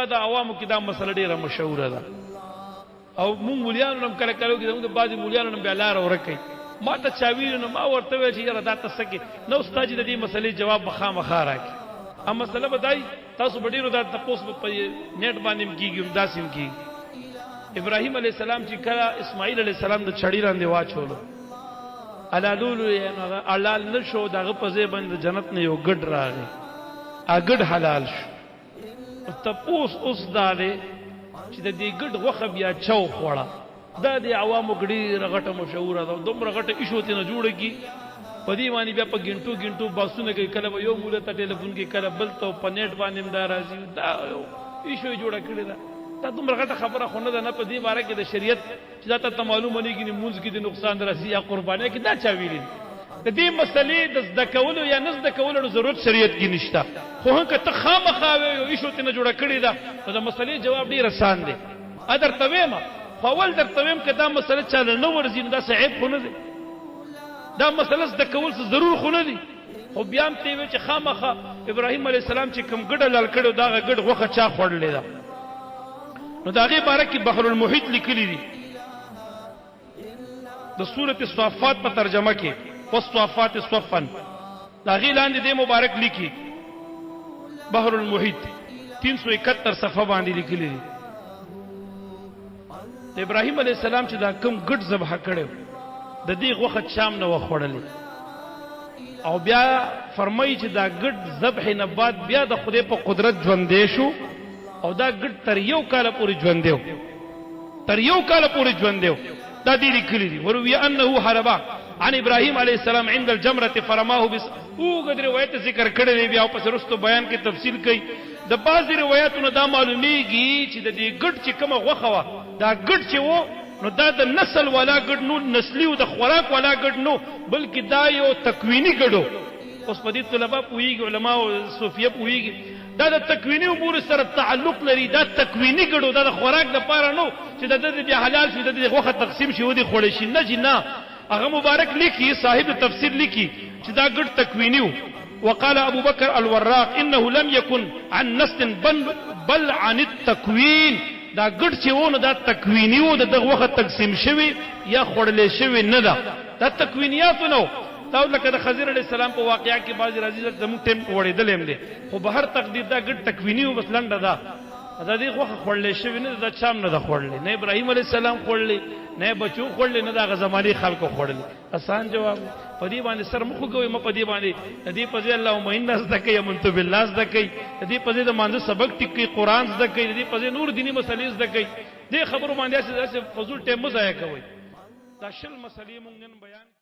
دا عوامو کې دا مسله ډیره مشهوره ده او مونږ مولیانو هم کله کله کې د بعضي مولیانو هم بیا لار ورکړي ما ته چا ویل نو ما ورته ویل چې یاره دا تاسو کې نو استاد د دې مسلې جواب مخامخا راکړي اما مسله بدای تاسو ډیرو دا تاسو په نیټ باندې کیږي داسیم کیږي ابراهیم علیه السلام چې کله اسماعیل علیه السلام د چړی لاندې واچولو علالولو یې حلال نشو دغه په ځای باندې جنت نه یو ګډ راغی اګډ حلال شو تپوس اوس دا دی چې د دې ګډ غوښه بیا چاو خوړه دا د عوامو ګډي رغټه مشهوره ده دومره غټه ایشو ته نه جوړه کی په دې باندې بیا په ګنټو باسونه کوي کله یو مولا ته ټلیفون کې کله بل ته په نیټ باندې دا راځي دا ایشو جوړه کړی ده دا دومره غټه خبره خو نه ده نه په دې باره کې د شریعت چې دا ته معلومه نه کېږي مونځ کې د نقصان راځي یا قربانۍ کې دا چا ویلي د دې مسلې د زده کولو یا نه زده کولو ضرورت شریعت کې نشته خو هغه ته خامخا یو ایشو ته نه جوړه کړی ده نو د مسلې جواب ډېر آسان دی ادر تویما خو اول در تویم که دا مسله چاله نه ورځي نو دا عیب خو نه دی دا مسله زده کول څه ضرور خو نه دی خو بیا هم ته وی چې خامخا ابراهیم علیه السلام چې کوم ګډه لال کړو دا ګډ غوښه چا خوړلې ده نو دا غي بارک بحر المحیط لیکلی دي د سورۃ الصافات په ترجمه کې والصافات صفا دا غي لاندې د مبارک لیکي بحر المحیط 371 صفحه باندې لیکلی دي ابراهیم علیه السلام چې دا کوم ګډ ذبح کړو د دې غوښه شام نه وخوړلې او بیا فرمایي چې دا ګډ ذبح نه بعد بیا د خدای په قدرت ژوندې شو او دا ګډ تر یو کال پورې ژوندې تر یو کال پورې ژوندې دا دې لیکلي دي وروي انه حربا عن ابراهيم عليه السلام عند الجمره فرماه بس او قدر روایت ذکر کړي بیا په سرستو بیان کې تفصیل کوي د بعض روایتونو دا معلومیږي چې د دې ګډ چې کومه غوښه وا دا ګډ چې وو نو دا د نسل والا ګډ نو نسلی او د خوراک والا ګډ نو بلکې دا یو تکوینی ګډو اوس په دې طلبه پوېږي علما او صوفیه پوېږي دا د تکوینی امور سره تعلق لري دا تکوینی ګډو دا د خوراک د پاره نو چې د دې بیا حلال شي د دې غوښه تقسیم شي ودي خوړې شي نه جنا هغه مبارک لیکي صاحب تفسیر لیکي چې دا ګډ تکوینیو وقال ابو بكر الوراق انه لم يكن عن نسل بل عن التكوين دا ګډ چې ونه دا تکوینیو د دغه وخت تقسیم شوی یا خړلې شوی نه دا تکوینیات نو دا لکه د خضر علیہ السلام په واقعیا کې بعضی راځي زموږ ټیم وړېدل هم دي خو به هر تقدیر دا ګډ تکوینیو بس لنډه ده دا دې خوخه خړلې شوی نه دا چام نه ده خړلې نه ابراهیم علیہ السلام خړلې نه بچو خړلې نه دا زماني خلکو خړلې آسان جواب په دې باندې سر مخ کوي م په دې باندې دې په ځای اللهم انس دکې منت بالله دکې دې په دې د مانځ سبق ټکی قران دکې دې په دې نور دینی مسلې دکې دې خبرو باندې اساس فضول ټیم مزایا کوي دا شل مسلې مونږ نن بیان